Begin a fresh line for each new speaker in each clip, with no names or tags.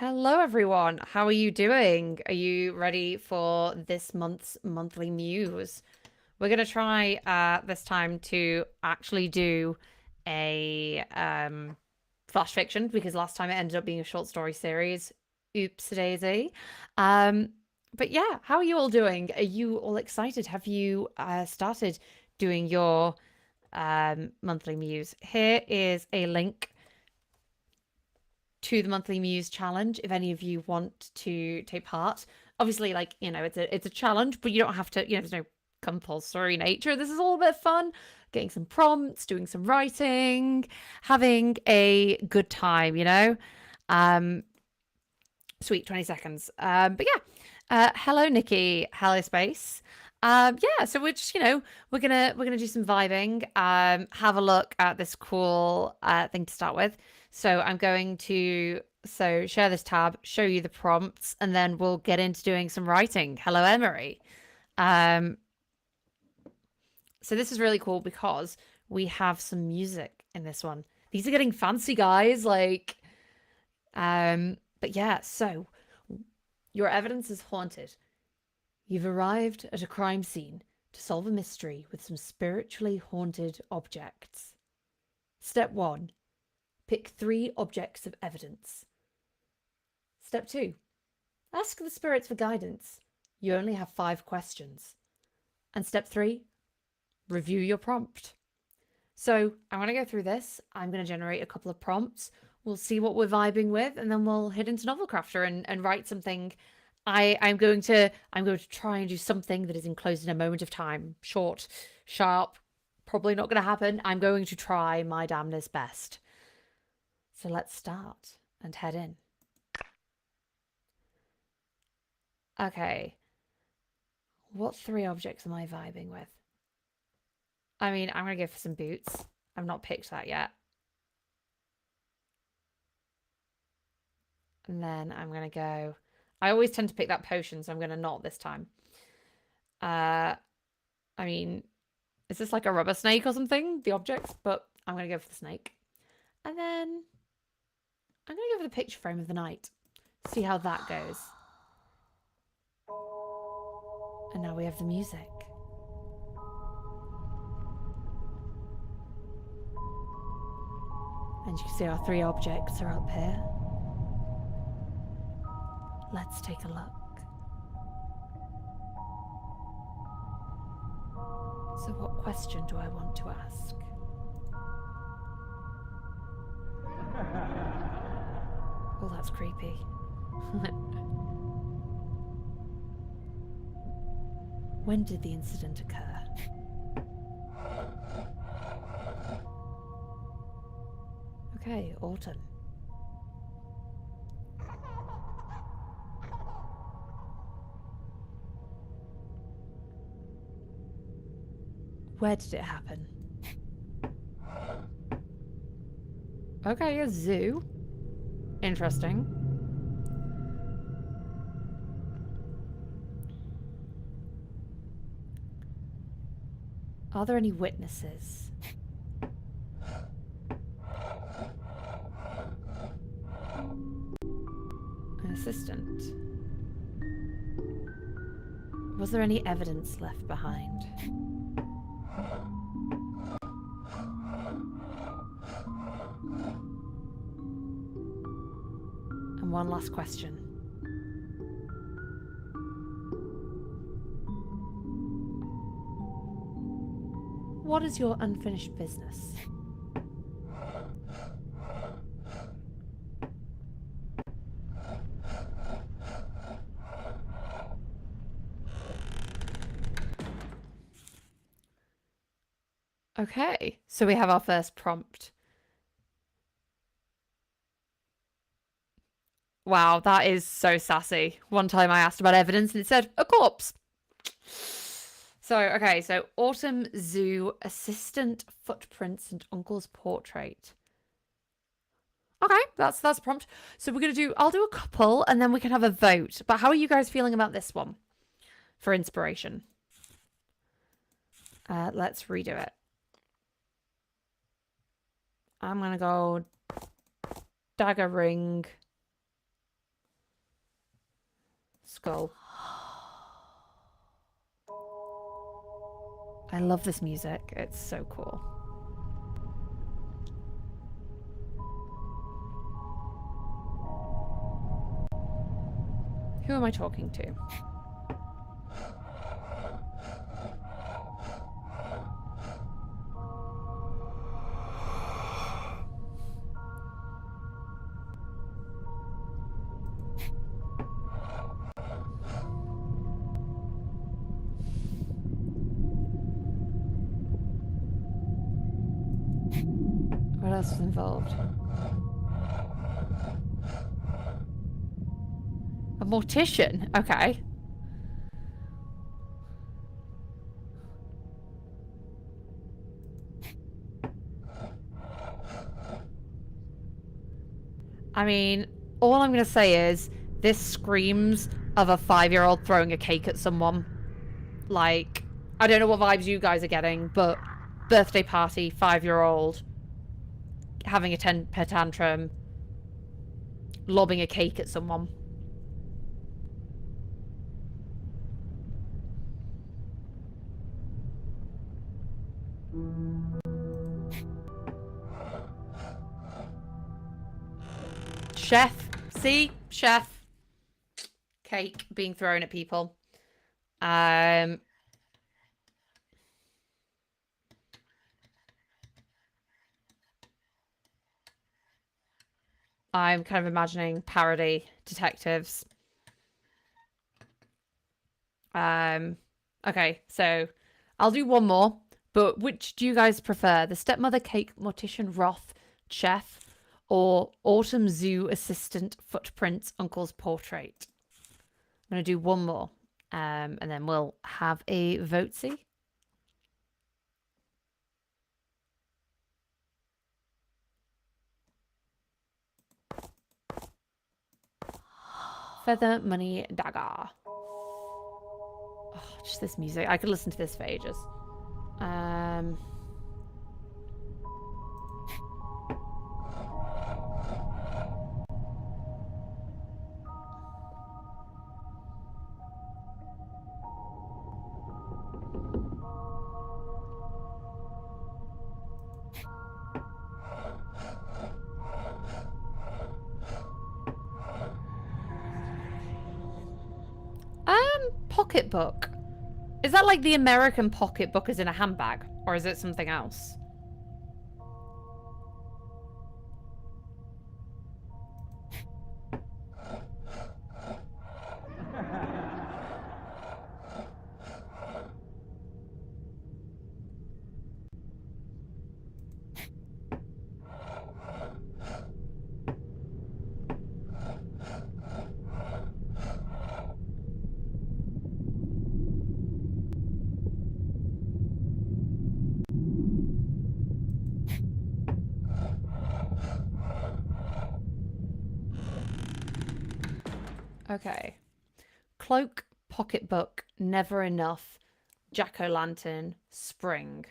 Hello, everyone. How are you doing? Are you ready for this month's monthly Muse? We're going to try this time to actually do a flash fiction because last time it ended up being a short story series. Oops, daisy. Um, but yeah, how are you all doing? Are you all excited? Have you started doing your monthly Muse? Here is a link to the monthly Muse challenge if any of you want to take part. Obviously, like, it's a challenge, but you don't have to, there's no compulsory nature. This is all a bit of fun, getting some prompts, doing some writing, having a good time. Um Sweet 20 seconds. But yeah. Hello Nikki, hello Space. Yeah, so we're just, we're gonna do some vibing, have a look at this cool thing to start with. So I'm going to share this tab, show you the prompts, and then we'll get into doing some writing. Hello Emery. Um so this is really cool because we have some music in this one. These are getting fancy, guys. But yeah, so your evidence is haunted. You've arrived at a crime scene to solve a mystery with some spiritually haunted objects. Step 1. Pick 3 objects of evidence. Step 2. Ask the spirits for guidance. You only have 5 questions. And step 3. Review your prompt. So I'm going to go through this. I'm going to generate a couple of prompts. We'll see what we're vibing with, and then we'll head into Novel Crafter and write something. I'm going to try and do something that is enclosed in a moment of time. Short, sharp, probably not going to happen. I'm going to try my damnedest best. So let's start and head in. Okay. What 3 objects am I vibing with? I mean, I'm going to go for some boots. I've not picked that yet. And then I'm going to go... I always tend to pick that potion, so I'm going to not this time. I mean, is this like a rubber snake or something? The objects? But I'm going to go for the snake. And then I'm going to go for the picture frame of the night. See how that goes. And now we have the music. And you can see our 3 objects are up here. Let's take a look. So what question do I want to ask? Oh, that's creepy. When did the incident occur? Okay, autumn. Where did it happen? Okay, a zoo. Interesting. Are there any witnesses? An assistant. Was there any evidence left behind? And one last question. What is your unfinished business? Okay, so we have our first prompt. Wow, that is so sassy. One time I asked about evidence and it said, a corpse. So, okay, so Autumn Zoo, assistant, footprints, and uncle's portrait. Okay, that's a prompt. So we're gonna do, I'll do a couple and then we can have a vote. But how are you guys feeling about this one for inspiration? Let's redo it. I'm gonna go dagger ring. skull. I love this music. It's so cool. Who am I talking to? What else is involved? A mortician? Okay. I mean, all I'm going to say is this screams of a 5-year-old throwing a cake at someone. Like, I don't know what vibes you guys are getting, but birthday party, 5-year-old, having a temper tantrum, lobbing a cake at someone. Chef. See? Chef. Cake being thrown at people. I'm kind of imagining parody detectives. Okay, so I'll do one more, but which do you guys prefer? The stepmother cake mortician Roth chef or autumn zoo assistant footprints uncle's portrait? I'm going to do one more, and then we'll have a vote-see. Feather, money, dagger. Oh, just this music. I could listen to this for ages. Pocketbook. Is that like the American pocketbook is in a handbag? Or is it something else? Okay. Cloak, pocketbook, never enough, jack-o'-lantern, spring.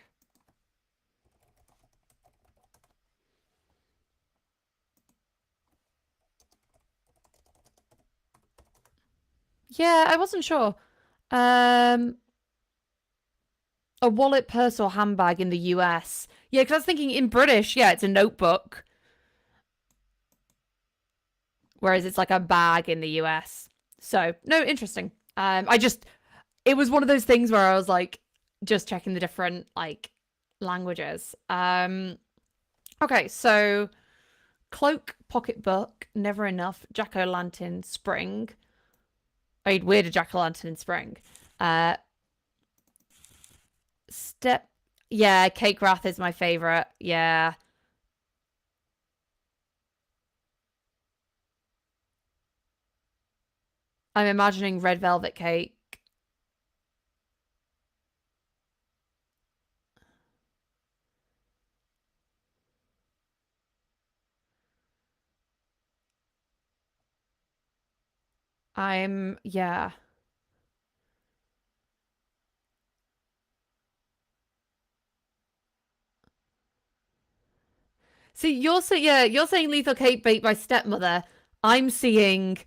Yeah, I wasn't sure. A wallet, purse, or handbag in the US. Yeah, because I was thinking in British, yeah, it's a notebook. Whereas it's like a bag in the US. So, no, interesting. It was one of those things where I was like, just checking the different, like, languages. Okay, so cloak, pocketbook, never enough, jack-o'-lantern, spring. I'd weird a jack-o'-lantern in spring. Yeah, cake wrath is my favorite. Yeah. I'm imagining red velvet cake. Yeah. See, you're saying lethal cake baked by stepmother. I'm seeing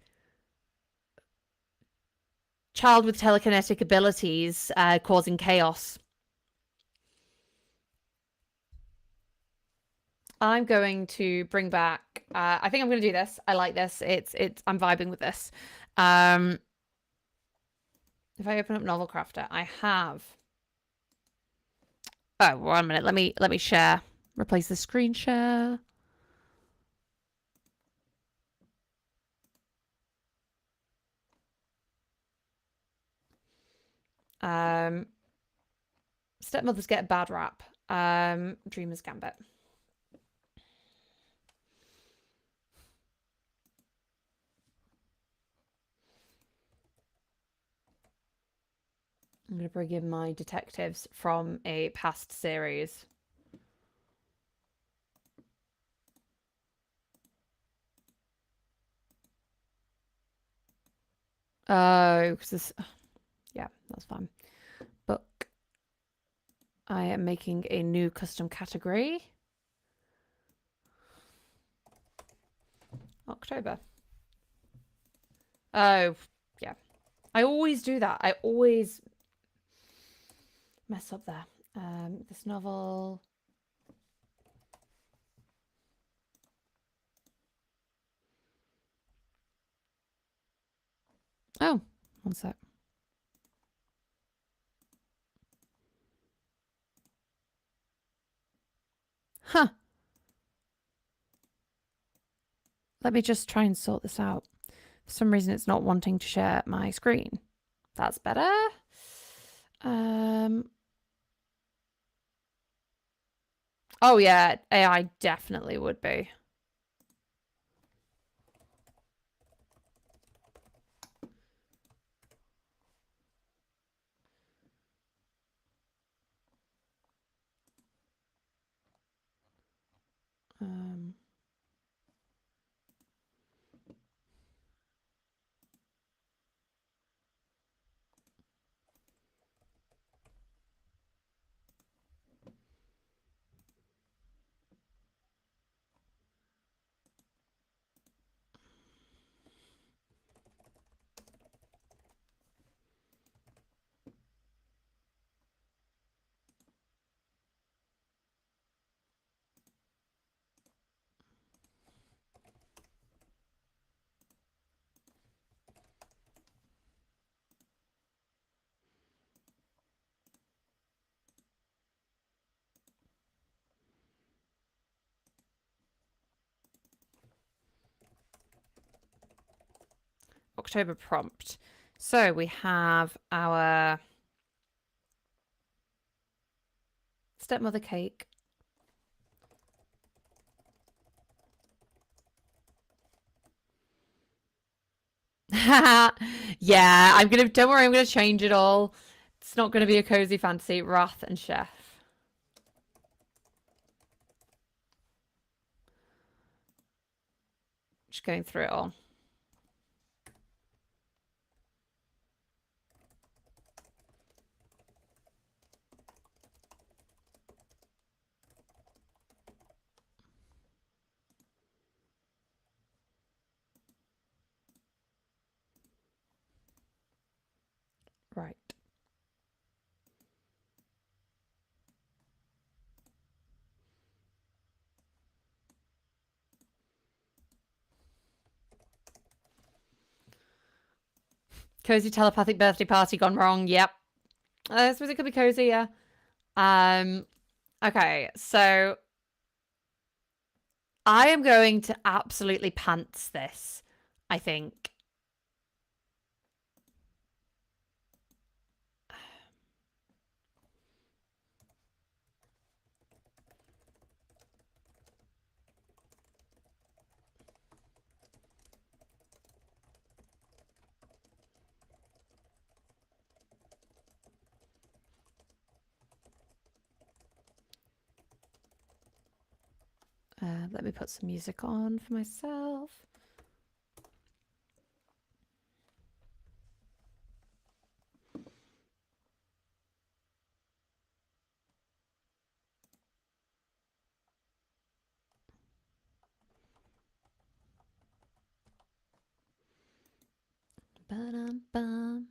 child with telekinetic abilities causing chaos. I'm going to bring back. I think I'm going to do this. I like this. It's. I'm vibing with this. If I open up Novel Crafter, I have. Oh, 1 minute. Let me share. Replace the screen share. Stepmothers get a bad rap. Dreamer's Gambit. I'm going to bring in my detectives from a past series. Oh, because this. Yeah, that's fine. Book. I am making a new custom category. October. Oh, yeah. I always do that. I always mess up there. This novel. Oh, 1 sec. Huh. Let me just try and sort this out. For some reason, it's not wanting to share my screen. That's better. Oh yeah, AI definitely would be. October prompt. So we have our stepmother cake. Yeah, don't worry, I'm gonna change it all. It's not gonna be a cozy fantasy. Wrath and Chef. Just going through it all. Right. Cozy telepathic birthday party gone wrong. Yep. I suppose it could be cozy, yeah. Okay, so I am going to absolutely pants this, I think. Let me put some music on for myself. Ba-dum-bum.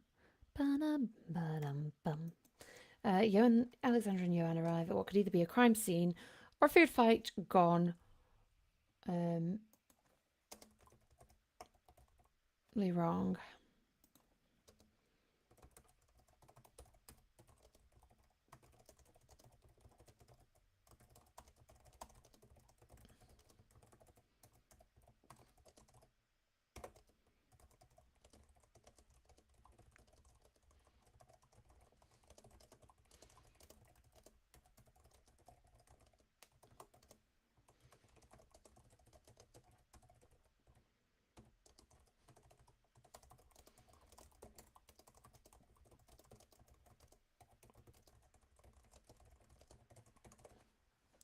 Alexandra and Johan arrive at what could either be a crime scene or a food fight gone wrong.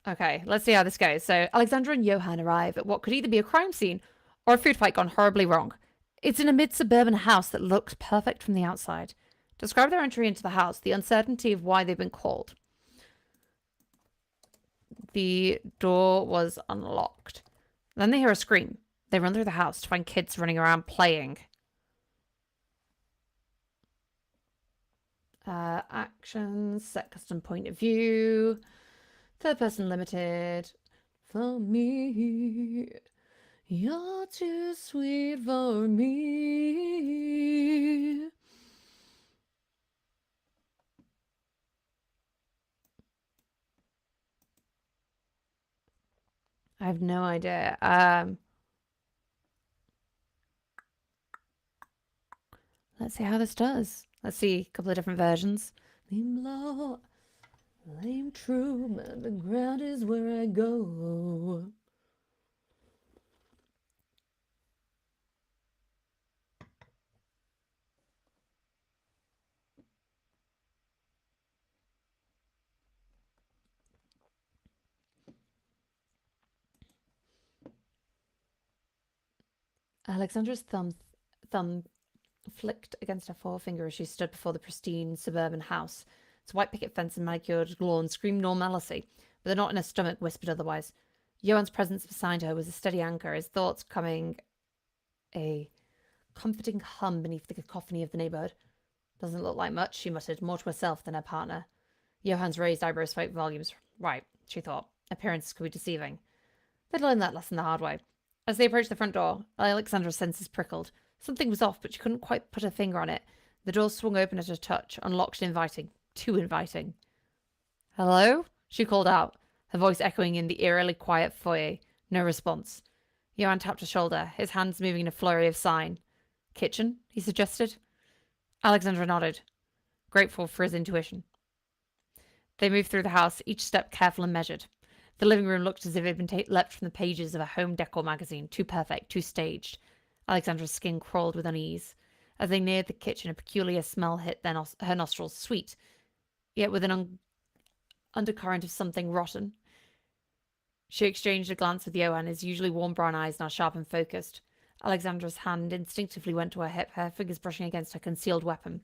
Okay, let's see how this goes. So, Alexandra and Johan arrive at what could either be a crime scene or a food fight gone horribly wrong. It's in a mid-suburban house that looks perfect from the outside. Describe their entry into the house, the uncertainty of why they've been called. The door was unlocked. Then they hear a scream. They run through the house to find kids running around playing. Actions, set custom point of view, third person limited. For me, you're too sweet for me. I have no idea. Let's see how this does. Let's see a couple of different versions. Lame low, lame true, but the ground is where I go. Alexandra's thumb flicked against her forefinger as she stood before the pristine suburban house. Its white picket fence and manicured lawn screamed normalcy, but the knot in her stomach whispered otherwise. Johan's presence beside her was a steady anchor, his thoughts coming a comforting hum beneath the cacophony of the neighborhood. Doesn't look like much, she muttered, more to herself than her partner. Johan's raised eyebrows spoke volumes. Right, she thought. Appearances could be deceiving. They'd learned that lesson the hard way. As they approached the front door, Alexandra's senses prickled. Something was off, but she couldn't quite put her finger on it. The door swung open at her touch, unlocked and inviting. Too inviting. Hello? She called out, her voice echoing in the eerily quiet foyer. No response. Johan tapped her shoulder, his hands moving in a flurry of sign. Kitchen? He suggested. Alexandra nodded, grateful for his intuition. They moved through the house, each step careful and measured. The living room looked as if it had been leapt from the pages of a home decor magazine, too perfect, too staged. Alexandra's skin crawled with unease. As they neared the kitchen, a peculiar smell hit her nostrils, sweet, yet with an undercurrent of something rotten. She exchanged a glance with Johan, his usually warm brown eyes now sharp and focused. Alexandra's hand instinctively went to her hip, her fingers brushing against her concealed weapon.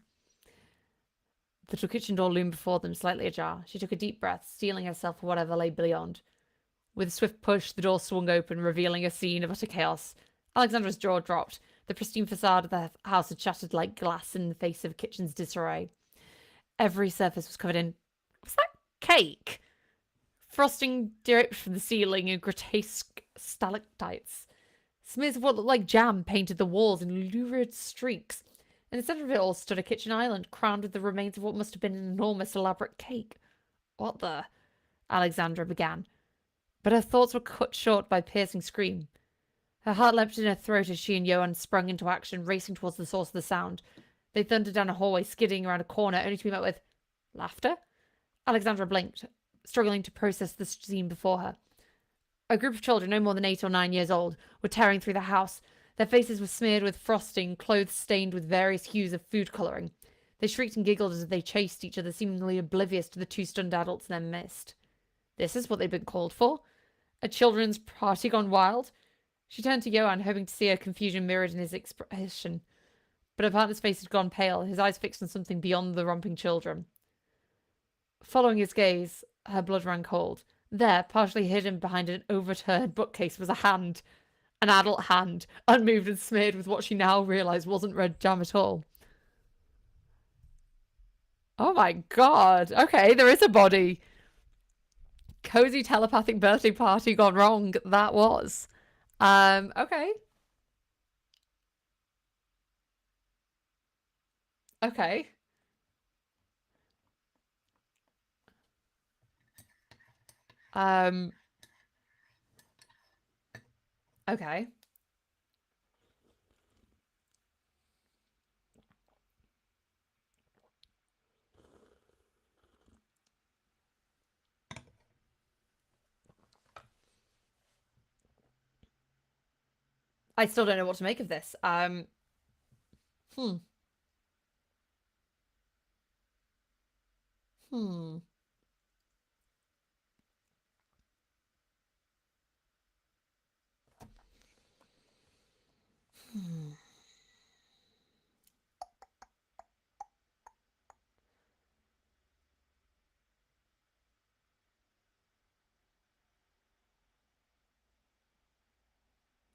The little kitchen door loomed before them, slightly ajar. She took a deep breath, steeling herself for whatever lay beyond. With a swift push, the door swung open, revealing a scene of utter chaos. Alexandra's jaw dropped. The pristine facade of the house had shattered like glass in the face of the kitchen's disarray. Every surface was covered in... Was that cake? Frosting dripped from the ceiling in grotesque stalactites. Smears of what looked like jam painted the walls in lurid streaks. In the centre of it all stood a kitchen island, crowned with the remains of what must have been an enormous, elaborate cake. What the... Alexandra began. But her thoughts were cut short by a piercing scream. Her heart leapt in her throat as she and Johan sprung into action, racing towards the source of the sound. They thundered down a hallway, skidding around a corner, only to be met with... laughter? Alexandra blinked, struggling to process the scene before her. A group of children, no more than 8 or 9 years old, were tearing through the house. Their faces were smeared with frosting, clothes stained with various hues of food colouring. They shrieked and giggled as they chased each other, seemingly oblivious to the 2 stunned adults in their midst. This is what they'd been called for? A children's party gone wild? She turned to Johan, hoping to see her confusion mirrored in his expression. But her partner's face had gone pale, his eyes fixed on something beyond the romping children. Following his gaze, her blood ran cold. There, partially hidden behind an overturned bookcase, was a hand. An adult hand, unmoved and smeared with what she now realised wasn't red jam at all. Oh my god. Okay, there is a body. Cozy telepathic birthday party gone wrong. That was. Okay. Okay. Um, okay. I still don't know what to make of this. Hmm. Hmm. Hmm.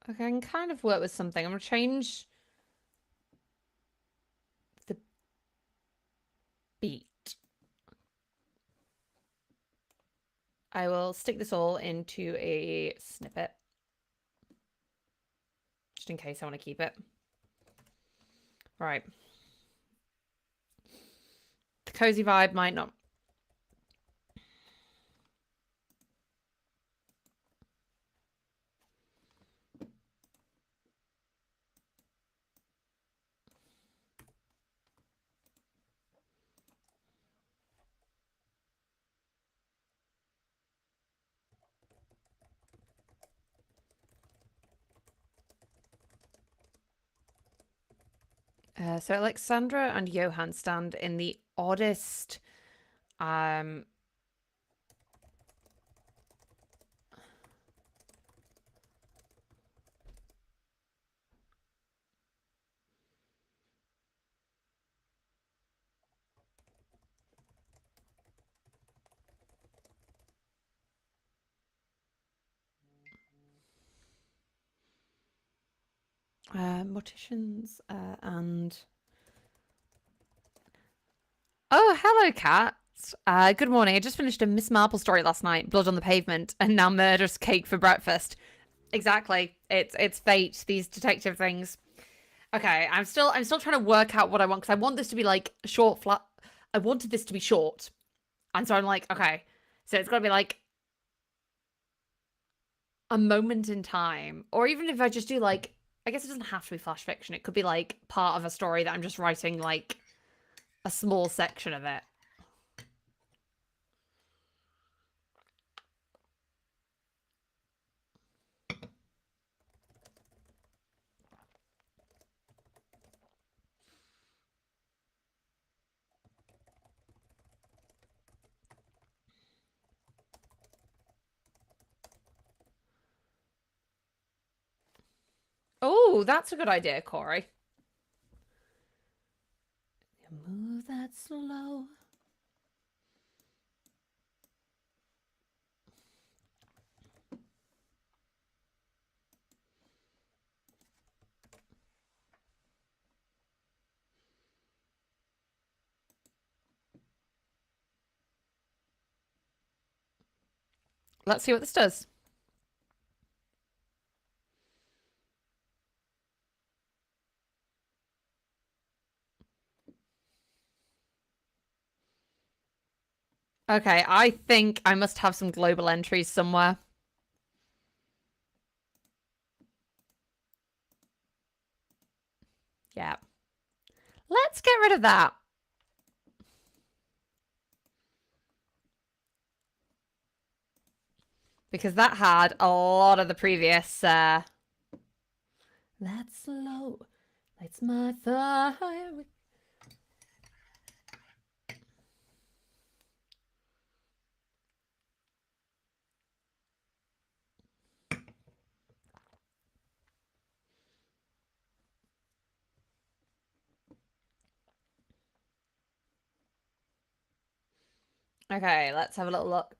Okay, I can kind of work with something. I'm gonna change the beat. I will stick this all into a snippet, just in case I want to keep it. Right. The cozy vibe might not. So Alexandra and Johan stand in the oddest um morticians and oh, hello, Kat. Good morning. I just finished a Miss Marple story last night, Blood on the Pavement, and now murderous cake for breakfast. Exactly. It's fate, these detective things. Okay, I'm still trying to work out what I want because I want this to be like short flat. I wanted this to be short. And so I'm like, okay. So it's got to be like a moment in time. Or even if I just do like I guess it doesn't have to be flash fiction. It could be like part of a story that I'm just writing like a small section of it. Oh, that's a good idea, Corey. Move that slow. Let's see what this does. Okay, I think I must have some global entries somewhere. Yeah. Let's get rid of that. Because that had a lot of the previous that's slow. Lights my fire. Okay, let's have a little look.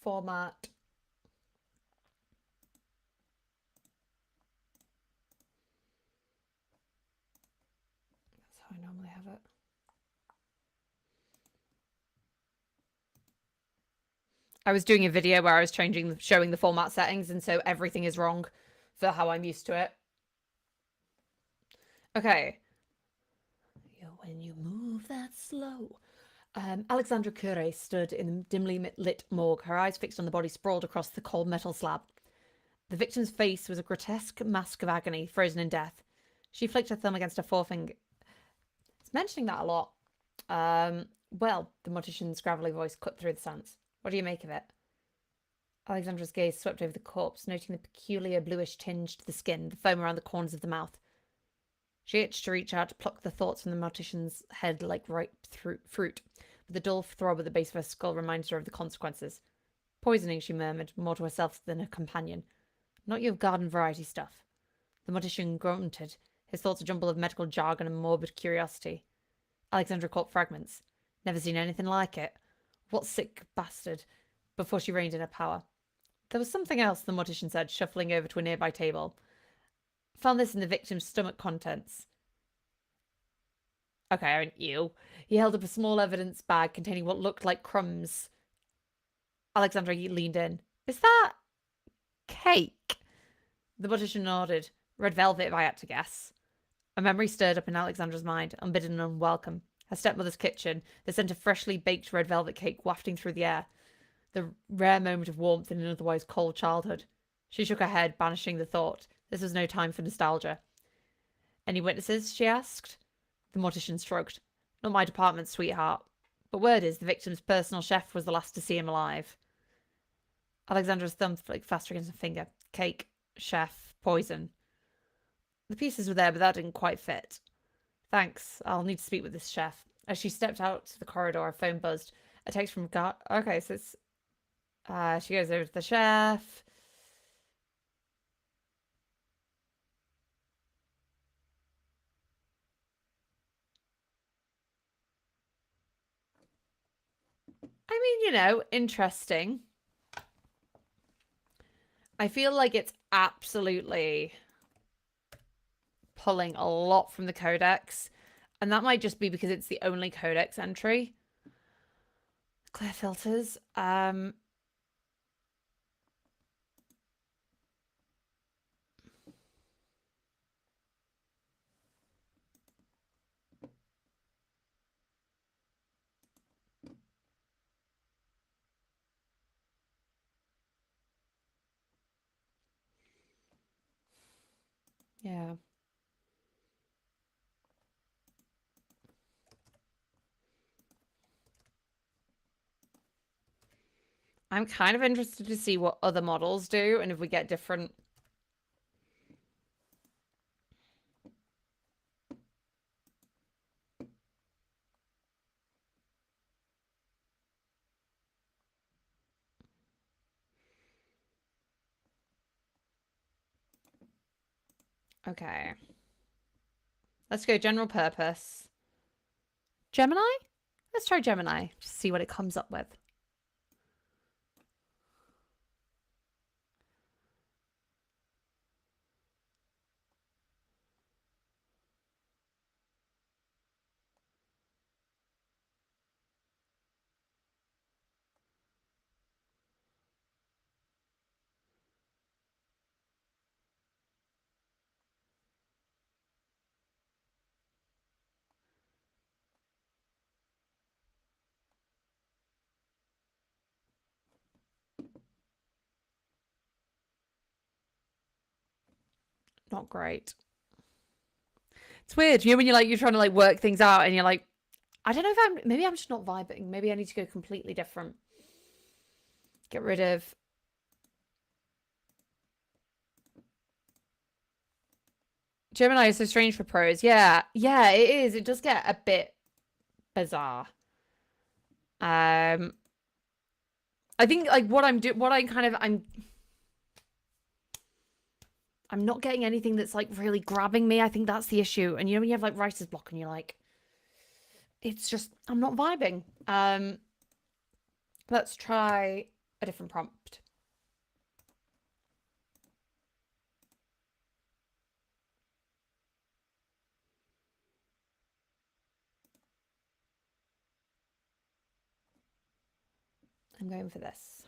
Format. That's how I normally have it. I was doing a video where I was showing the format settings, and so everything is wrong for how I'm used to it. Okay. When you move that slow. Alexandra Cure stood in the dimly lit morgue, her eyes fixed on the body sprawled across the cold metal slab. The victim's face was a grotesque mask of agony, frozen in death. She flicked her thumb against her forefinger. It's mentioning that a lot. Well, the mortician's gravelly voice cut through the silence. What do you make of it? Alexandra's gaze swept over the corpse, noting the peculiar bluish tinge to the skin, the foam around the corners of the mouth. She itched to reach out to pluck the thoughts from the mortician's head like ripe fruit, but the dull throb at the base of her skull reminded her of the consequences. Poisoning, she murmured, more to herself than her companion. Not your garden variety stuff. The mortician grunted, his thoughts a jumble of medical jargon and morbid curiosity. Alexandra caught fragments. Never seen anything like it. What sick bastard? Before she reined in her power. There was something else, the mortician said, shuffling over to a nearby table. Found this in the victim's stomach contents. Okay, aren't you? He held up a small evidence bag containing what looked like crumbs. Alexandra leaned in. Is that cake? The mortician nodded. Red velvet, if I had to guess. A memory stirred up in Alexandra's mind, unbidden and unwelcome. Her stepmother's kitchen, the scent of freshly baked red velvet cake wafting through the air. The rare moment of warmth in an otherwise cold childhood. She shook her head, banishing the thought. This was no time for nostalgia. Any witnesses? She asked. The mortician shrugged. Not my department, sweetheart. But word is the victim's personal chef was the last to see him alive. Alexandra's thumb flicked faster against her finger. Cake, chef, poison. The pieces were there, but that didn't quite fit. Thanks. I'll need to speak with this chef. As she stepped out to the corridor, her phone buzzed. A text from Okay, so it's... she goes over to the chef. I mean, you know, interesting. I feel like it's absolutely pulling a lot from the codex. And that might just be because it's the only codex entry. Clear filters. Yeah. I'm kind of interested to see what other models do and if we get different... Okay. Let's go general purpose. Gemini? Let's try Gemini to see what it comes up with. Not great. It's weird, you know, when you're trying to work things out and you're like, I don't know if maybe I'm just not vibing. Maybe I need to go completely different. Get rid of... Gemini is so strange for pros. Yeah, it is. It does get a bit bizarre. I think I'm not getting anything that's really grabbing me. I think that's the issue. And you know when you have writer's block and you're like, it's just, I'm not vibing. Let's try a different prompt. I'm going for this.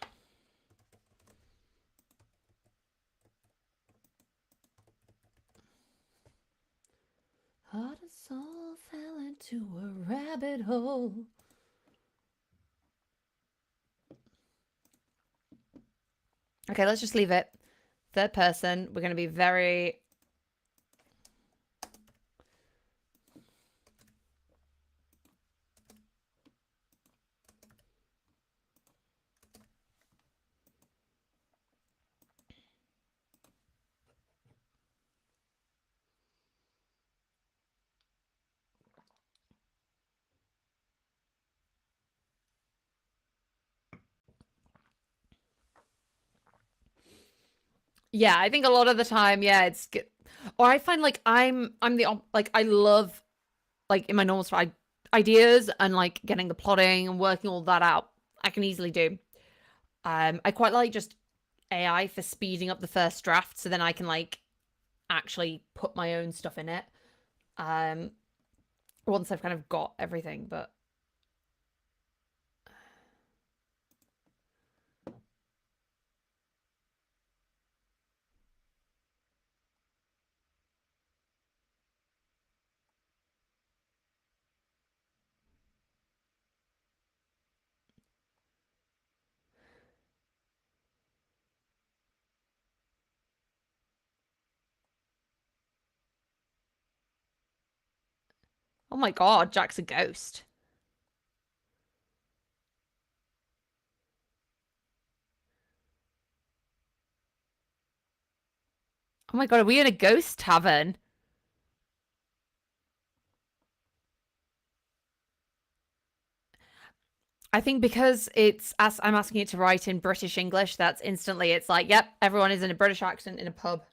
Heart and soul fell into a rabbit hole. Okay, let's just leave it. Third person. We're going to be very... Yeah, I think a lot of the time, yeah, it's good. Or I find like I'm the like I love like in my normal ideas and like getting the plotting and working all that out. I can easily do. I quite like just AI for speeding up the first draft, so then I can like actually put my own stuff in it. Um, once I've kind of got everything, but oh my god, Jack's a ghost. Oh my god, are we in a ghost tavern? I think because it's as I'm asking it to write in British English, that's instantly it's like, yep, everyone is in a British accent in a pub.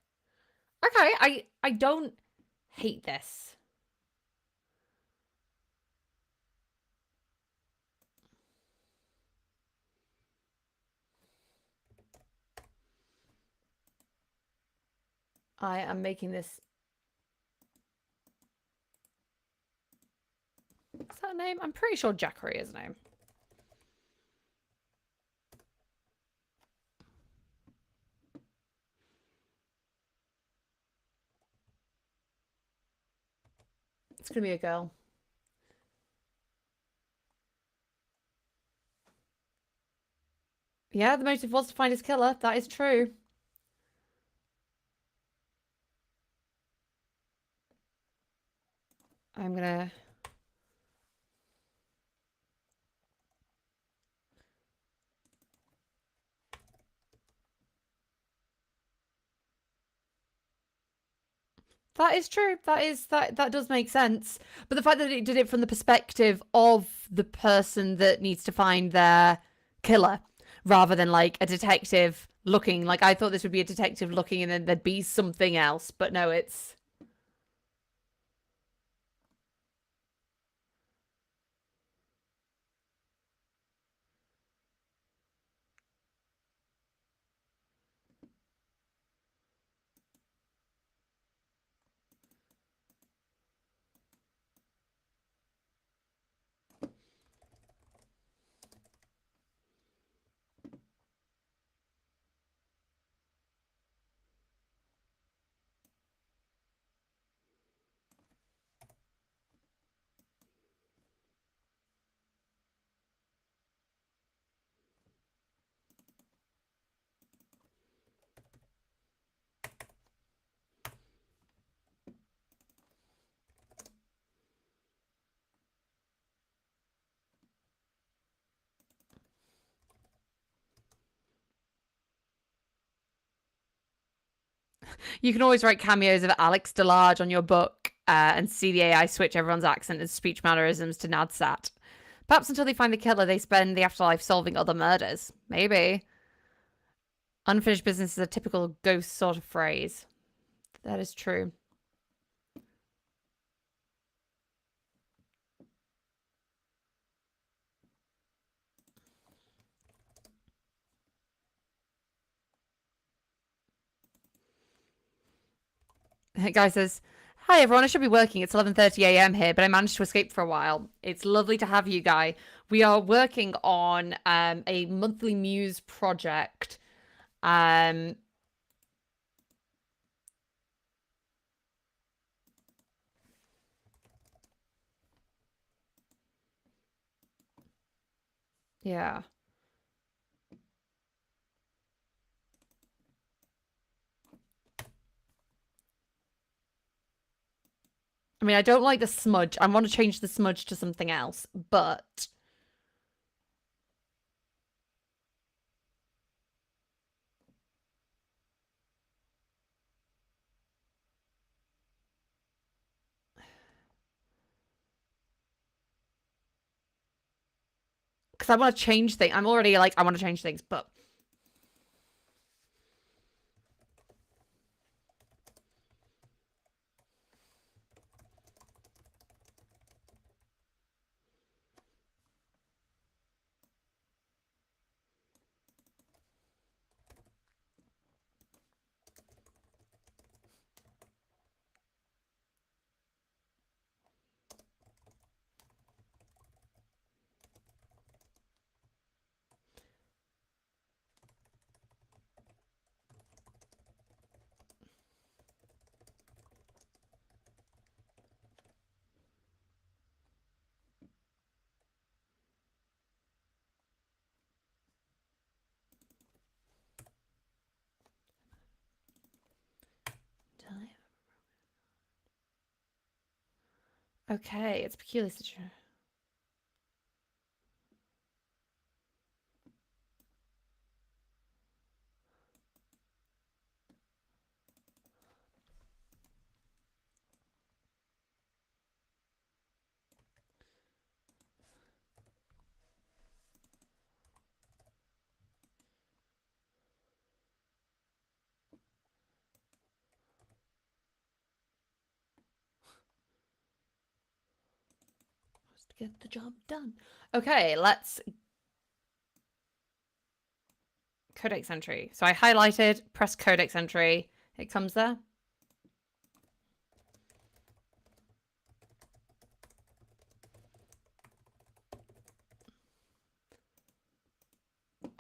Okay, I don't hate this. I am making this. Is that a name? I'm pretty sure Jackery is a name. It's gonna be a girl. Yeah, the motive was to find his killer. That is true. I'm gonna... That is true. That does make sense. But the fact that it did it from the perspective of the person that needs to find their killer, rather than like a detective looking, like I thought this would be a detective looking and then there'd be something else. But no, it's... You can always write cameos of Alex DeLarge on your book and see the AI switch everyone's accent and speech mannerisms to Nadsat. Perhaps until they find the killer, they spend the afterlife solving other murders. Maybe. Unfinished business is a typical ghost sort of phrase. That is true. Guy says, "Hi everyone, I should be working. It's 11:30 a.m. here, but I managed to escape for a while. It's lovely to have you, Guy. We are working on a monthly Muse project. Um, Yeah. I mean, I don't like the smudge. I want to change the smudge to something else, but... Because I want to change things. I'm already like, I want to change things, but... Okay, it's peculiar situation. Just to get the job done. Okay, let's... Codex entry. So I highlighted, press codex entry. It comes there.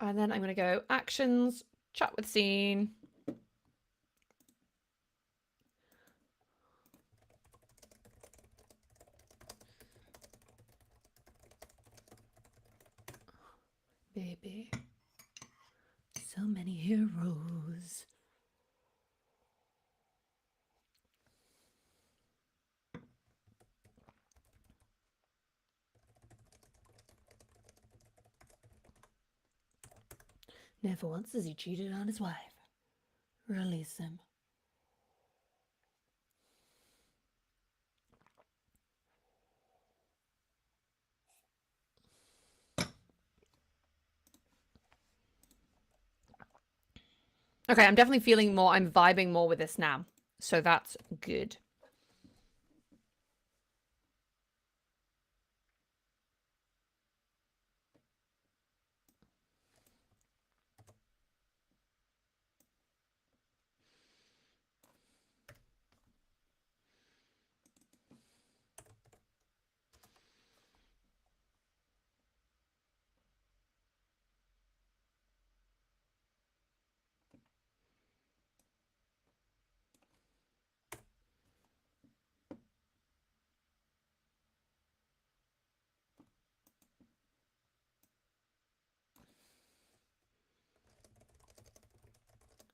And then I'm going to go actions, chat with scene. Baby. So many heroes. Never once has he cheated on his wife. Release him. Okay, I'm definitely feeling more, I'm vibing more with this now. So that's good.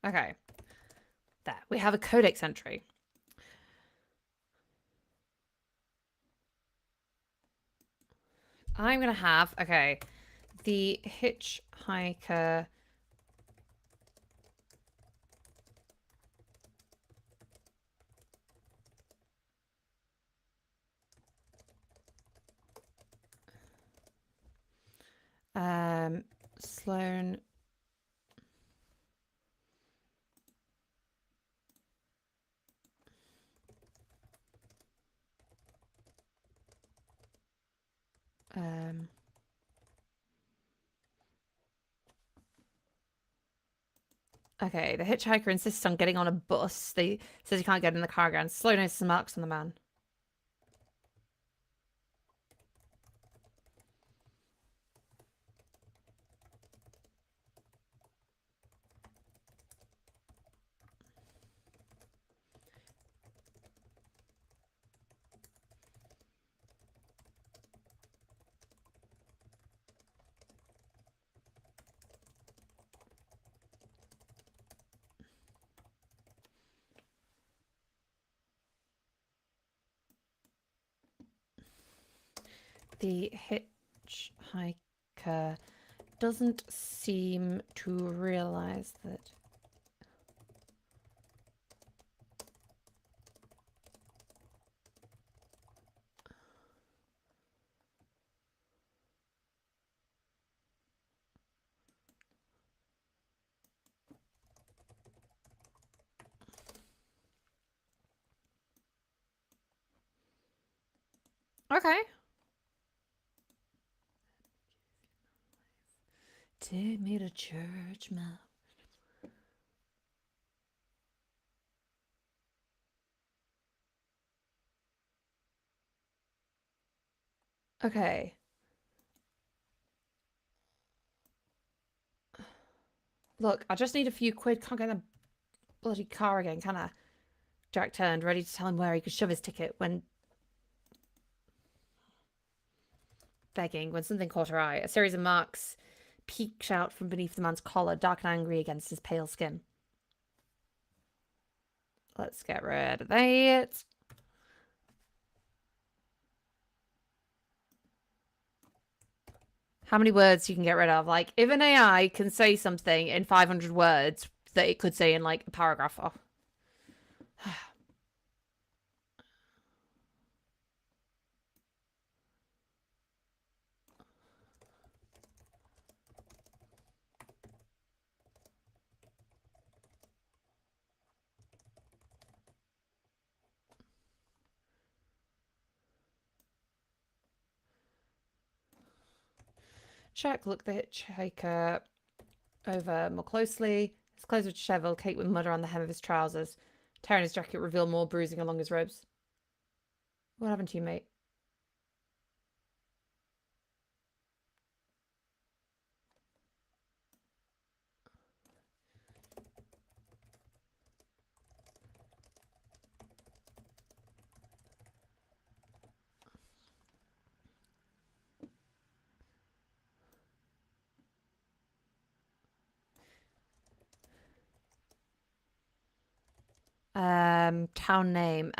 Okay. There, we have a codex entry. I'm going to have, okay, the hitchhiker. Sloan. Okay, the hitchhiker insists on getting on a bus. They says he can't get in the car again. Sloan notices some marks on the man. The hitchhiker doesn't seem to realize that. Okay. Take me to church, man. Okay. Look, I just need a few quid. Can't get the bloody car again, can I? Jack turned, ready to tell him where he could shove his ticket when begging, when something caught her eye. A series of marks peeked out from beneath the man's collar, dark and angry against his pale skin. Let's get rid of that. How many words you can get rid of? Like, if an AI can say something in 500 words that it could say in, like, a paragraph. Oh. Jack looked the hitchhiker over more closely. His clothes were disheveled, caked with mud around the hem of his trousers. Tearing his jacket revealed more bruising along his ribs. What happened to you, mate? Town name.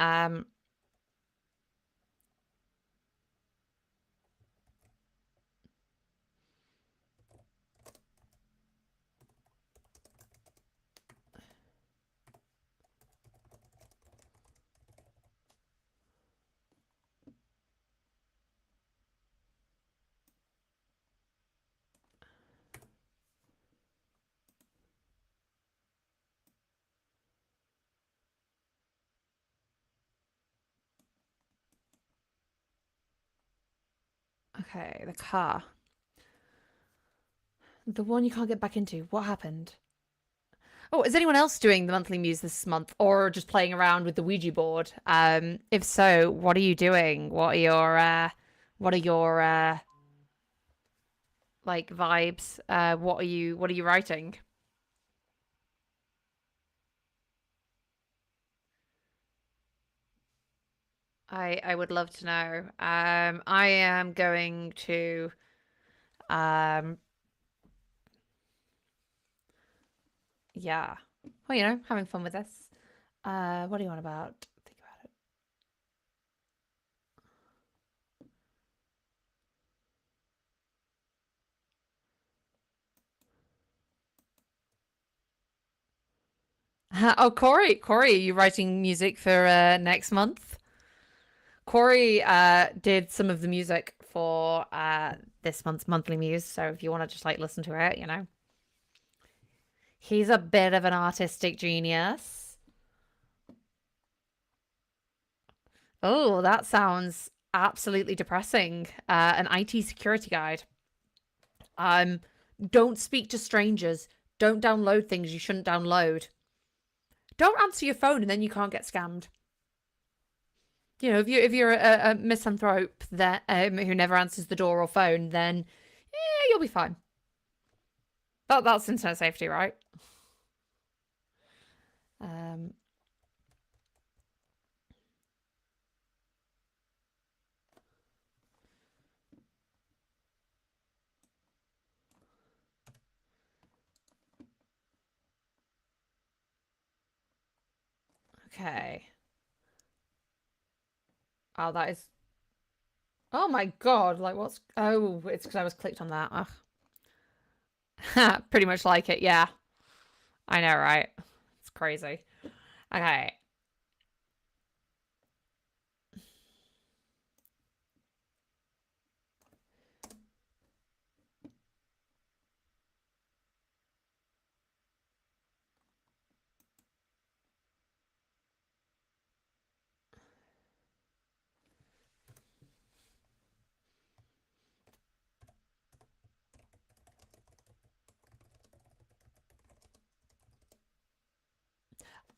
Okay, the car. The one you can't get back into. What happened? Oh, is anyone else doing the monthly Muse this month or just playing around with the Ouija board? If so, what are you doing? What are your like vibes? What are you writing? I would love to know. I am going to um yeah. Well, having fun with this. What do you want about? Think about it. Oh, Corey, are you writing music for next month? Corey did some of the music for this month's monthly Muse, so if you want to just like listen to it, he's a bit of an artistic genius. Oh, that sounds absolutely depressing. An IT security guide. Um, don't speak to strangers. Don't download things you shouldn't download. Don't answer your phone and then you can't get scammed. If you're a misanthrope that who never answers the door or phone, then you'll be fine. That's internet safety, right? Um, okay. Oh, that is. Oh my god, like what's... Oh, it's because I was clicked on that. Ugh. Pretty much like it, yeah. I know, right? It's crazy. Okay.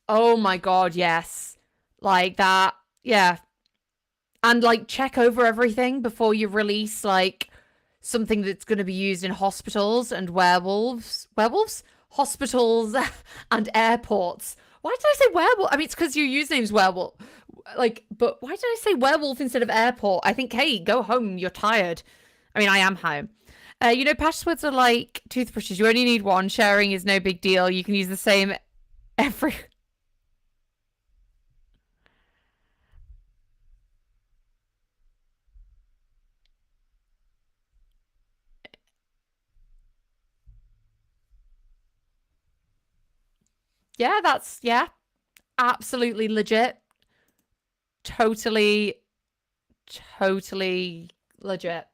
Oh my god, yes. Like that. Yeah. And like check over everything before you release like something that's going to be used in hospitals and werewolves, hospitals and airports. Why did I say werewolf? I mean, it's because your username's werewolf. Like, but why did I say werewolf instead of airport? I think, hey, go home. You're tired. I mean, I am home. Passwords are like toothbrushes. You only need one. Sharing is no big deal. You can use the same every... Yeah, that's, yeah, absolutely legit. Totally, totally legit.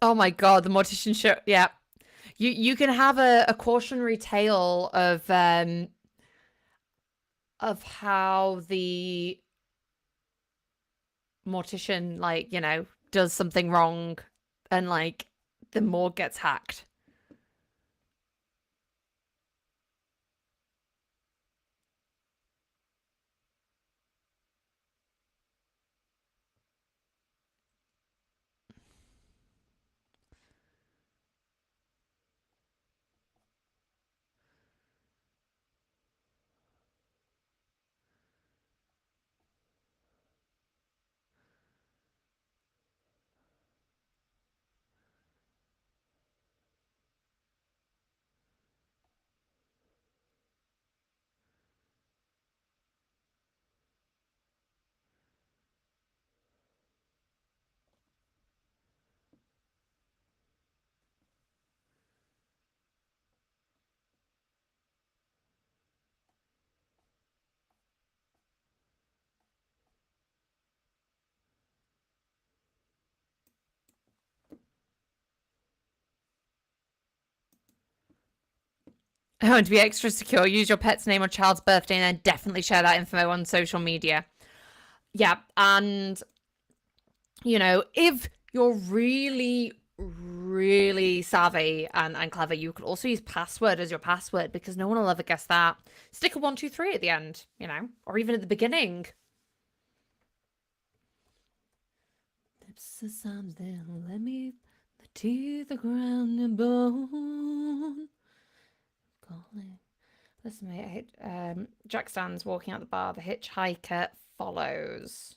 Oh my god, the mortician show. Yeah, you can have a cautionary tale of how the mortician does something wrong, and like the morgue gets hacked. Oh, and to be extra secure, use your pet's name or child's birthday, and then definitely share that info on social media. Yeah, and if you're really, really savvy and clever, you could also use password as your password, because no one will ever guess that. Stick a 123 at the end, or even at the beginning. Let me to the ground and bone. Calling. Listen, mate. Jack stands walking out the bar. The hitchhiker follows.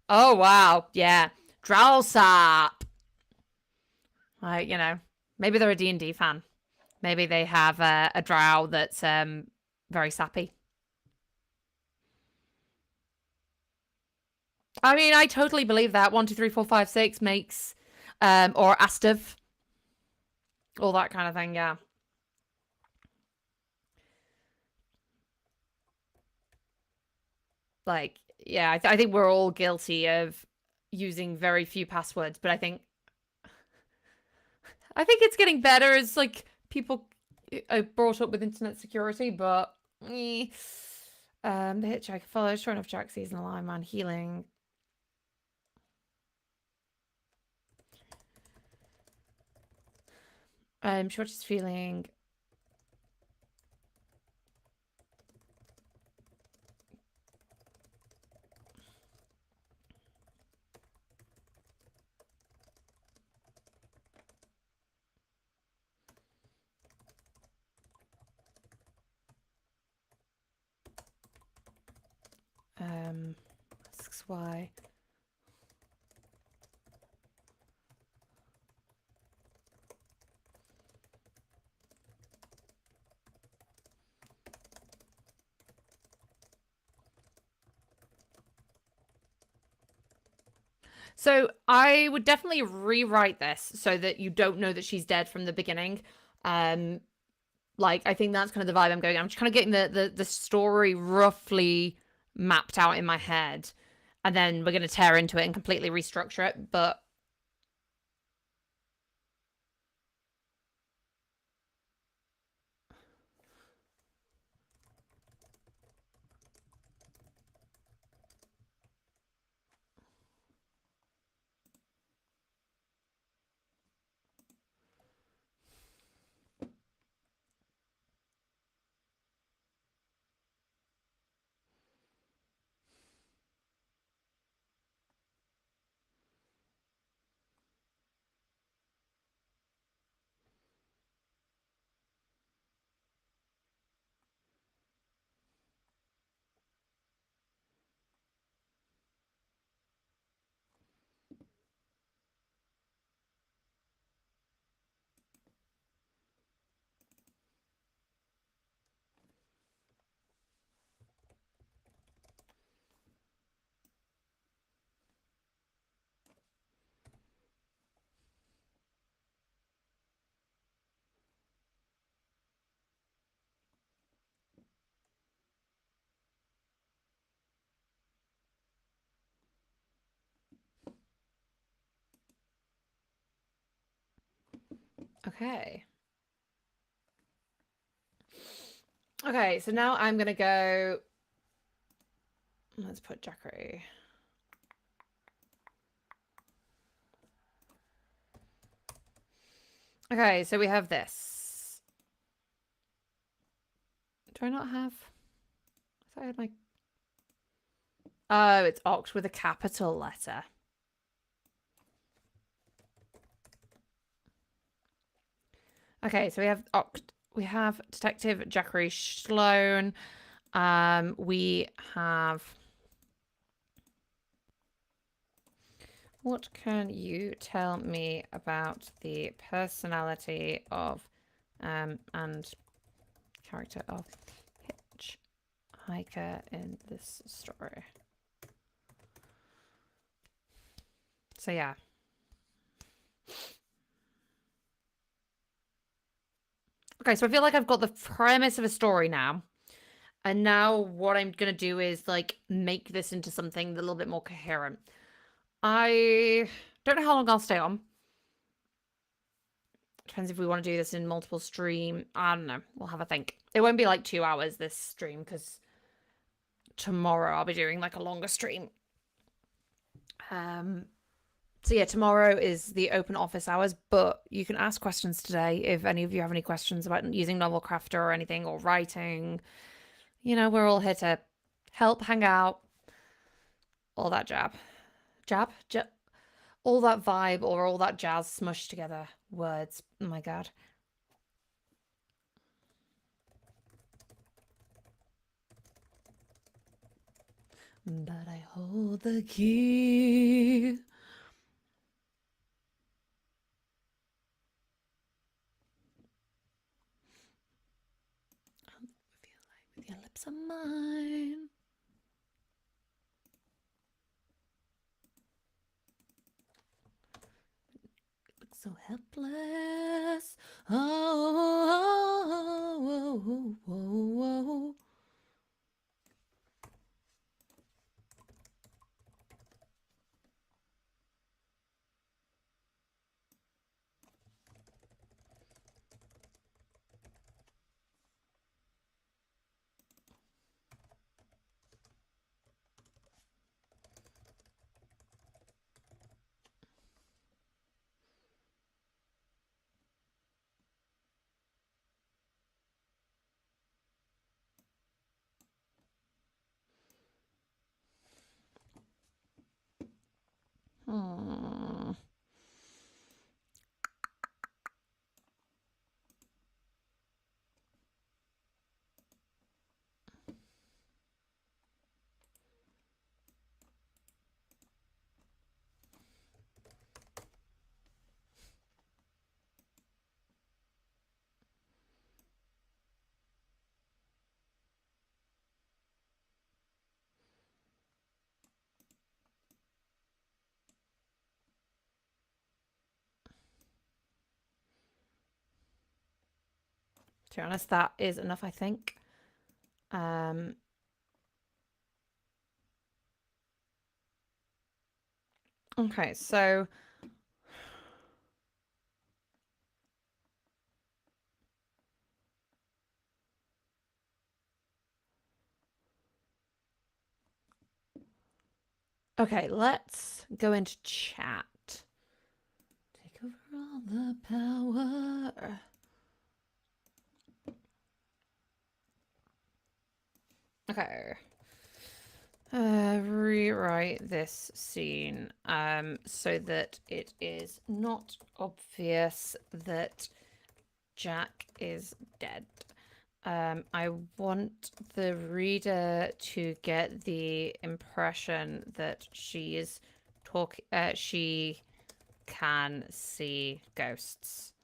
Oh wow, yeah, Drowsap. Like maybe they're a D&D fan. Maybe they have a drow that's very sappy. I mean, I totally believe that 1, 2, 3, 4, 5, 6 makes, or Astav, all that kind of thing. Yeah. Like, yeah, I think we're all guilty of using very few passwords, but I think it's getting better as like people are brought up with internet security, but The hitchhiker follows. Sure enough, Jack sees an alive man healing. Short is feeling. Asks why. So I would definitely rewrite this so that you don't know that she's dead from the beginning. Like I think that's kind of the vibe I'm going. I'm just kind of getting the story roughly mapped out in my head, and then we're gonna tear into it and completely restructure it. But okay. Okay, so now I'm gonna go. Let's put Jackery. Okay, so we have this. Do I not have? I thought I had my. Oh, it's Oct with a capital letter. Okay, so we have Oct. We have Detective Jackery Sloan. We have. What can you tell me about the personality of and character of Hitchhiker in this story? So yeah. Okay, so I feel like I've got the premise of a story now. And now what I'm going to do is like make this into something a little bit more coherent. I don't know how long I'll stay on. Depends if we want to do this in multiple stream. I don't know. We'll have a think. It won't be like 2 hours this stream because tomorrow I'll be doing like a longer stream. So yeah, tomorrow is the open office hours, but you can ask questions today if any of you have any questions about using Novel Crafter or anything or writing. You know, we're all here to help, hang out, all that jab, all that vibe or all that jazz smushed together words. Oh my god. But I hold the key. Feel like with your lips on mine. Look so helpless. Oh, oh, oh, oh, oh. Hmm. To be honest, that is enough, I think. Okay, so okay, let's go into chat. Take over all the power. Okay. Rewrite this scene so that it is not obvious that Jack is dead. I want the reader to get the impression that she is she can see ghosts.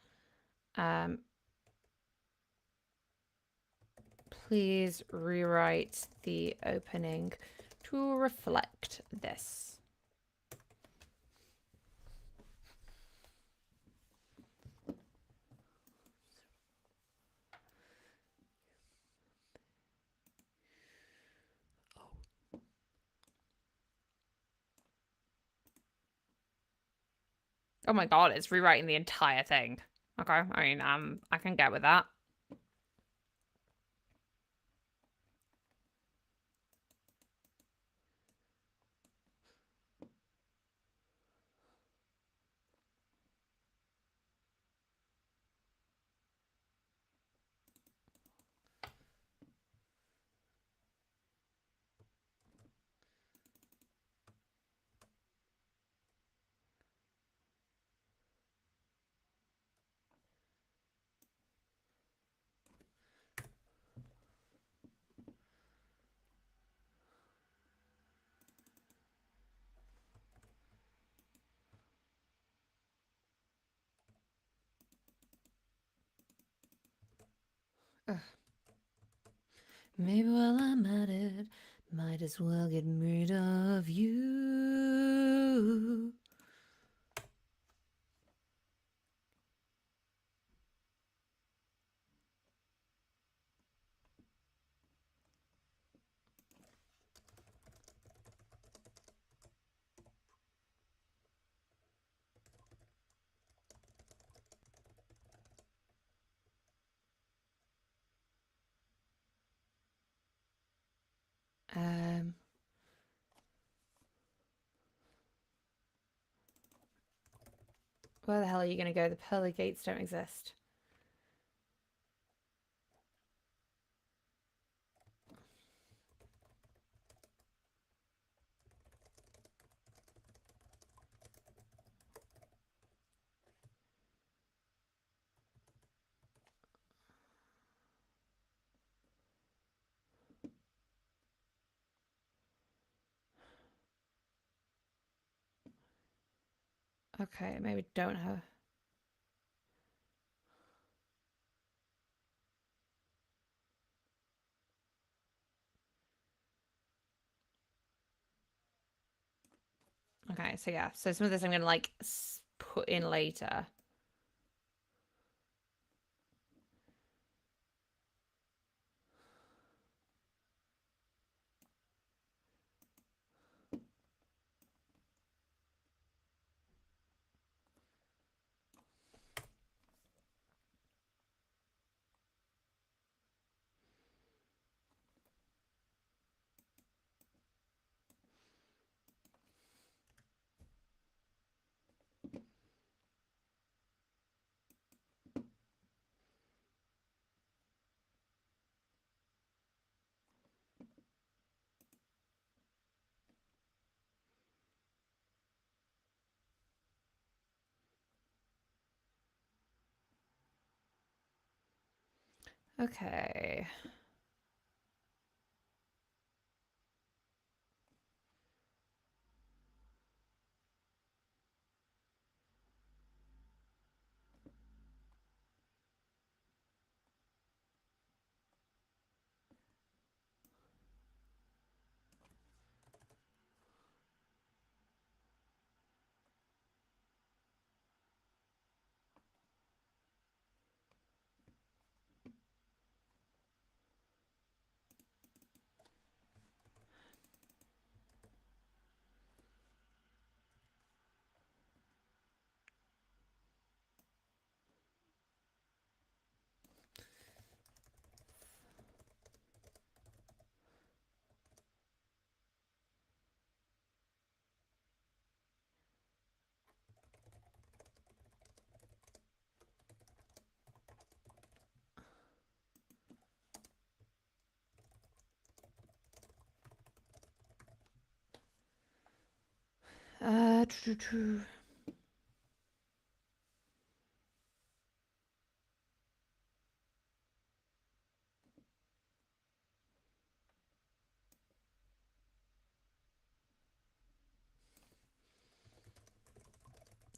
Please rewrite the opening to reflect this. Oh my god, it's rewriting the entire thing. Okay, I mean, I can get with that. Ugh. Maybe while I'm at it, might as well get rid of you. Where the hell are you gonna go? The pearly gates don't exist. Okay, maybe don't have. Okay, so yeah, so some of this I'm gonna like put in later. Okay. Uh,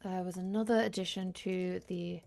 There was another addition to the.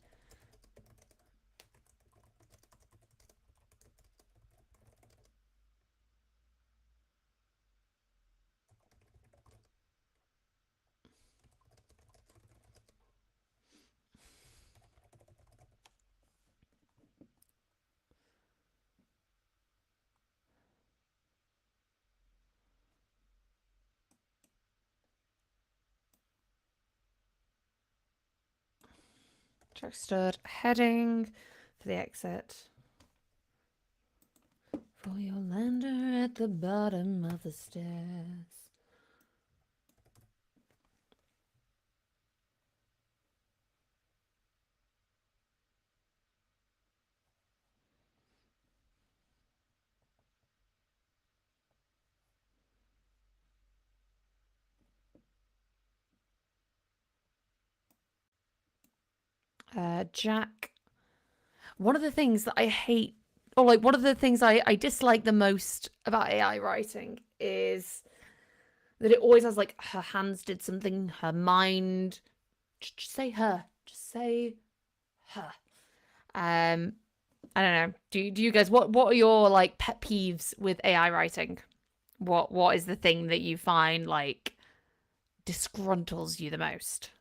Stood heading for the exit. For your lander at the bottom of the stairs. Jack. One of the things that I hate, or like one of the things I dislike the most about AI writing is that it always has like her hands did something, her mind. Just say her. Just say her. I don't know. Do you guys what are your like pet peeves with AI writing? What is the thing that you find like disgruntles you the most?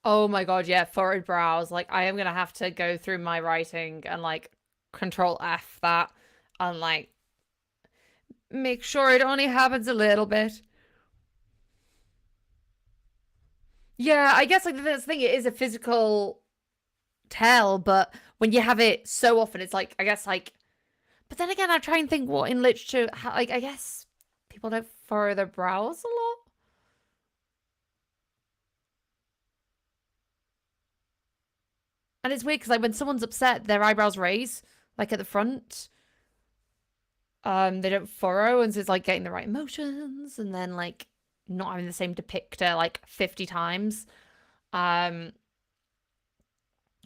Oh my god, yeah, furrowed brows. Like I am gonna have to go through my writing and like control F that and like make sure it only happens a little bit. Yeah, I guess like the thing it is a physical tell, but when you have it so often, it's like I guess like. But then again, I try and think what in literature, like I guess people don't furrow their brows a lot. And it's weird because like when someone's upset, their eyebrows raise, like at the front. They don't furrow, and so it's like getting the right emotions, and then like not having the same depictor like 50 times. Um,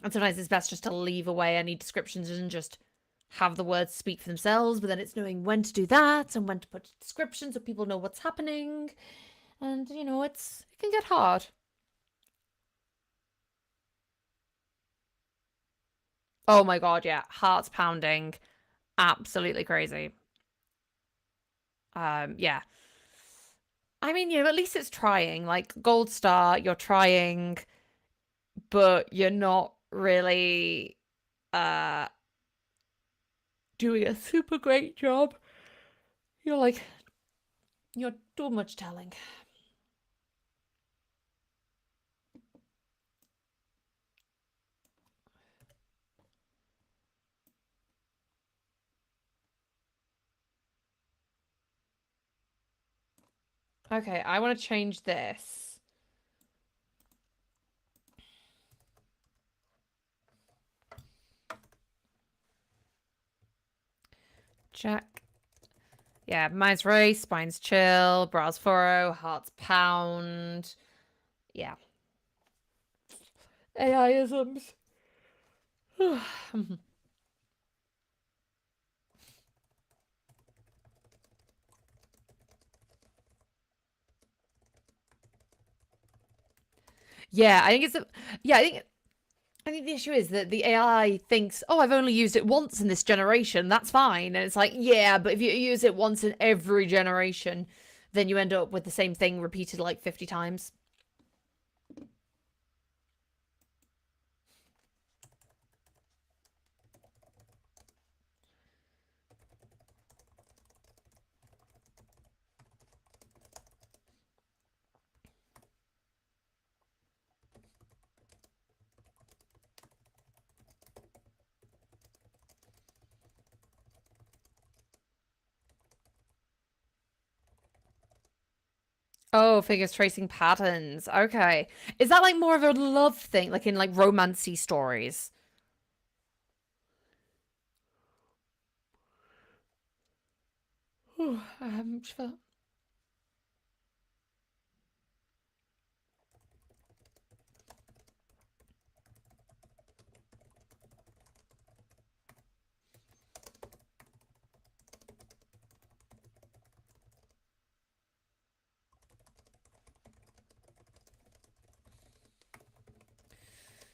and sometimes it's best just to leave away any descriptions and just have the words speak for themselves. But then it's knowing when to do that and when to put descriptions so people know what's happening. And you know, it can get hard. Oh my god, yeah, heart's pounding. absolutely crazy. Yeah. I mean, at least it's trying. Like gold star, you're trying, but you're not really uh doing a super great job. You're like you're too much telling. Okay, I want to change this. Jack. Yeah, mine's race, mine's chill, brows furrow, hearts pound. Yeah. AI-isms. Yeah, I think it's a, yeah, I think the issue is that the AI thinks, oh, I've only used it once in this generation. That's fine. And it's like, yeah, but if you use it once in every generation, then you end up with the same thing repeated like 50 times. Oh, figures tracing patterns. Okay. Is that like more of a love thing, like in like romancy stories? Sure.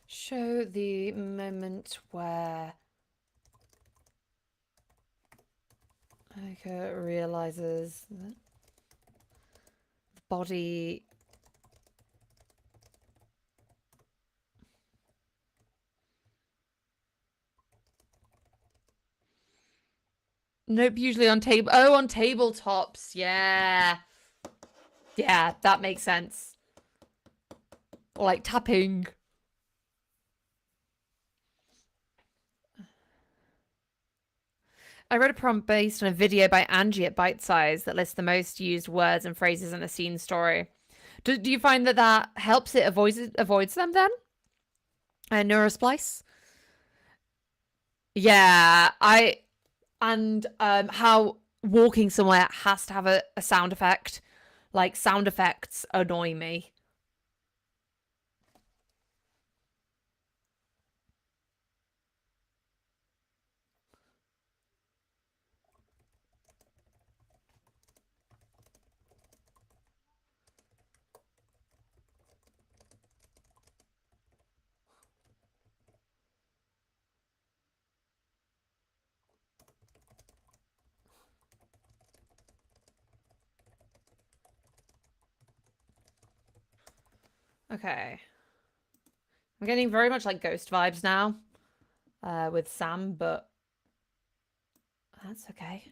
Show the moment where Ika realizes that the body. Nope, usually on table. Oh, on tabletops. Yeah. Yeah, that makes sense. Or like tapping. I wrote a prompt based on a video by Angie at Bite Size that lists the most used words and phrases in a scene story. Do you find that that helps it avoids them then? Neurosplice? Yeah, I and how walking somewhere has to have a sound effect. Like sound effects annoy me. Okay. I'm getting very much like ghost vibes now with Sam, but that's okay.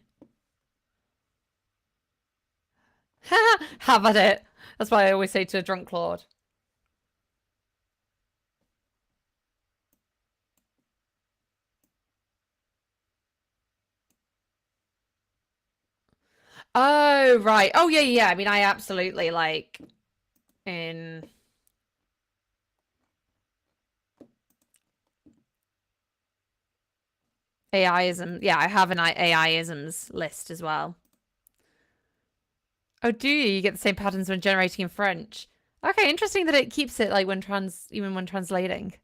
Have at it. That's why I always say to drunk Claude. Oh, right. Oh, yeah, yeah. I mean, I absolutely like in AIism. Yeah, I have an AIisms list as well. Oh, do you? You get the same patterns when generating in French. Okay, interesting that it keeps it like even when translating.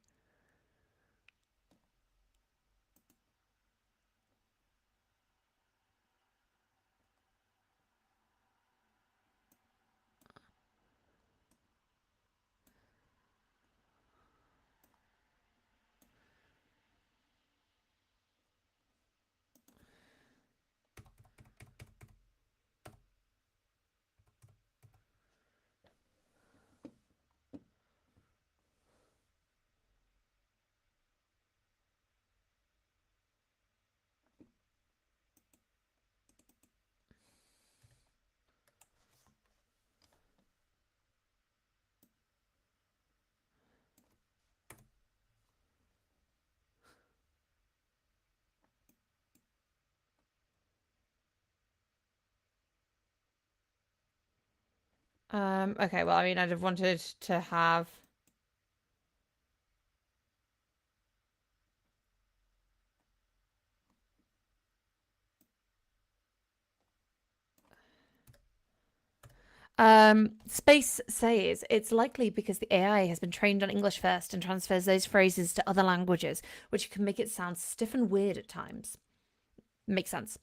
Okay, well, I mean, I'd have wanted to have... Space says it's likely because the AI has been trained on English first and transfers those phrases to other languages, which can make it sound stiff and weird at times. Makes sense.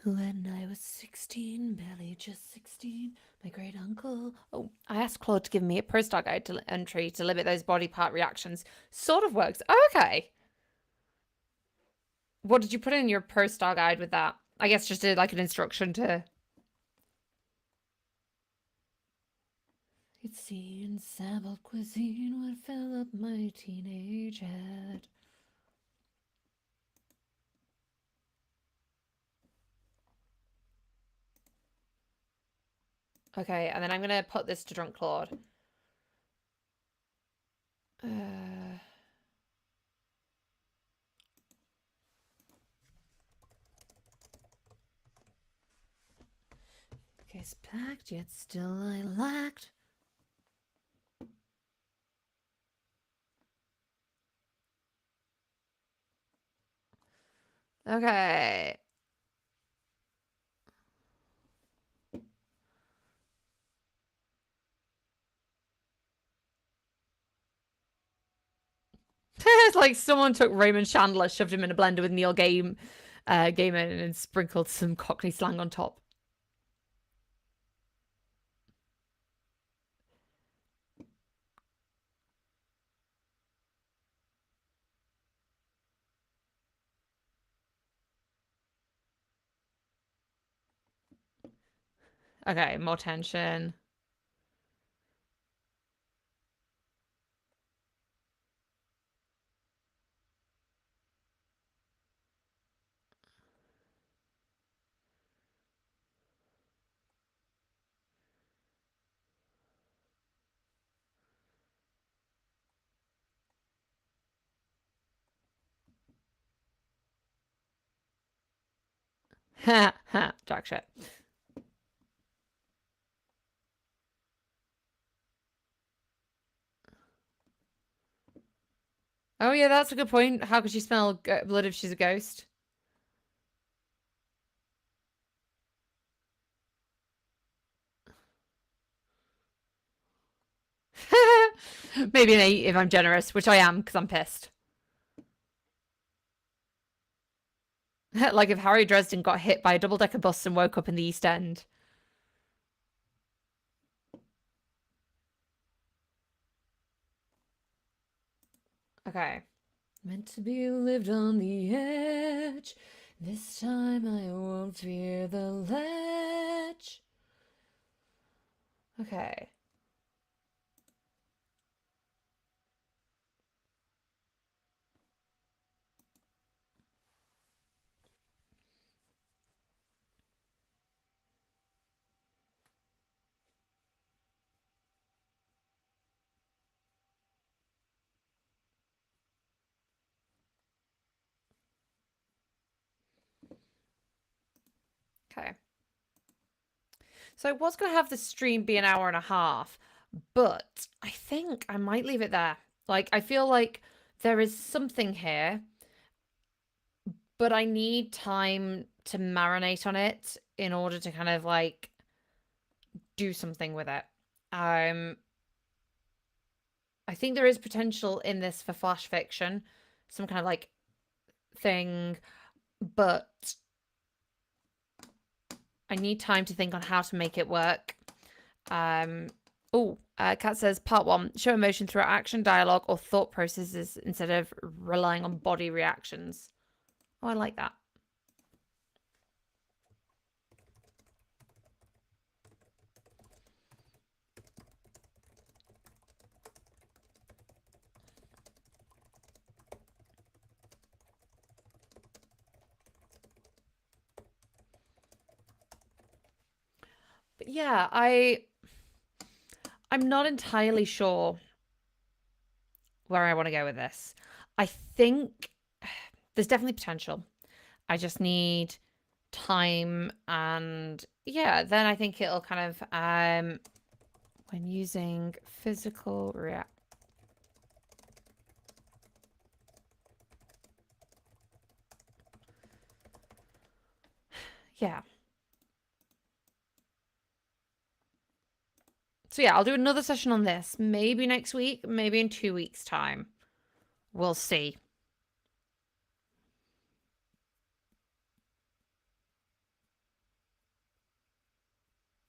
When I was 16, barely just 16, my great uncle. Oh, I asked Claude to give me a pro star guide to entry to limit those body part reactions. Sort of works. Oh, okay. What did you put in your pro star guide with that? I guess just like an instruction to. It's seen sample cuisine would fill up my teenage head. Okay, and then I'm gonna put this to Drunk Claude. Case packed, yet still I lacked. Okay. It's like someone took Raymond Chandler, shoved him in a blender with Neil Gaiman, and sprinkled some Cockney slang on top. Okay, more tension. Ha ha, jack shit. Oh yeah, that's a good point. How could she smell blood if she's a ghost? Maybe an 8 if I'm generous, which I am because I'm pissed. Like if Harry Dresden got hit by a double-decker bus and woke up in the East End. Okay. Meant to be lived on the edge. This time I won't fear the ledge. Okay. Okay. So I was going to have the stream be an hour and a half, but I think I might leave it there. Like, I feel like there is something here, but I need time to marinate on it in order to kind of like do something with it. I think there is potential in this for flash fiction, some kind of like thing, but I need time to think on how to make it work. Kat says, part 1, show emotion through action, dialogue, or thought processes instead of relying on body reactions. Oh, I like that. But yeah, I'm not entirely sure where I want to go with this. I think there's definitely potential. I just need time, and yeah, then I think it'll kind of when using physical react. Yeah. So yeah, I'll do another session on this. Maybe next week, maybe in 2 weeks' time. We'll see.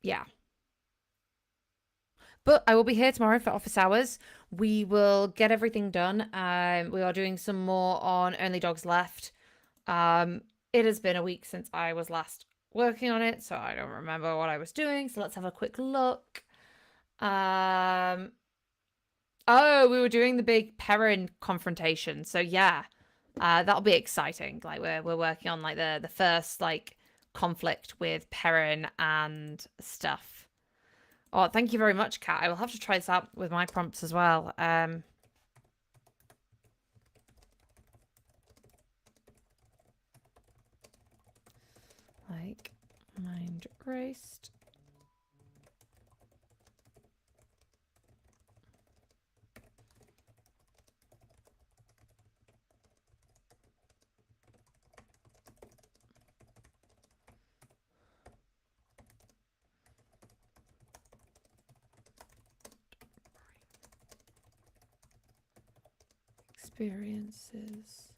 Yeah. But I will be here tomorrow for office hours. We will get everything done. We are doing some more on Only Dogs Left. It has been a week since I was last working on it, so I don't remember what I was doing. So let's have a quick look. Oh, we were doing the big Perrin confrontation. So yeah, that'll be exciting. Like we're working on like the first like conflict with Perrin and stuff. Oh, thank you very much, Kat. I will have to try this out with my prompts as well. Like mind raced. Experiences.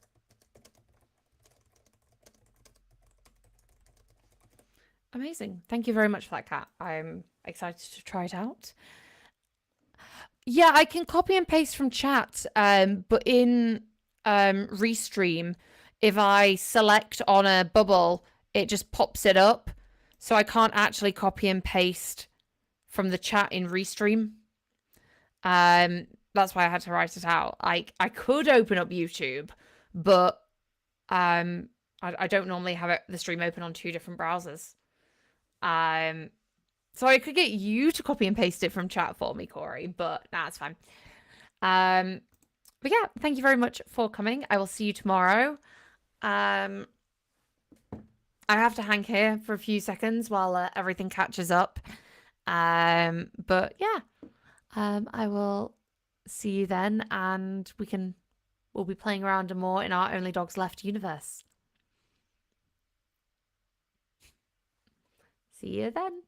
Amazing. Thank you very much for that, Kat. I'm excited to try it out. Yeah, I can copy and paste from chat, but in Restream, if I select on a bubble, it just pops it up. So I can't actually copy and paste from the chat in Restream. That's why I had to write it out. I could open up YouTube, but I don't normally have the stream open on 2 different browsers. So I could get you to copy and paste it from chat for me, Corey, but it's fine. But yeah, thank you very much for coming. I will see you tomorrow. I have to hang here for a few seconds while everything catches up. But yeah, I will see you then, and we'll be playing around more in our Only Dogs Left universe. See you then.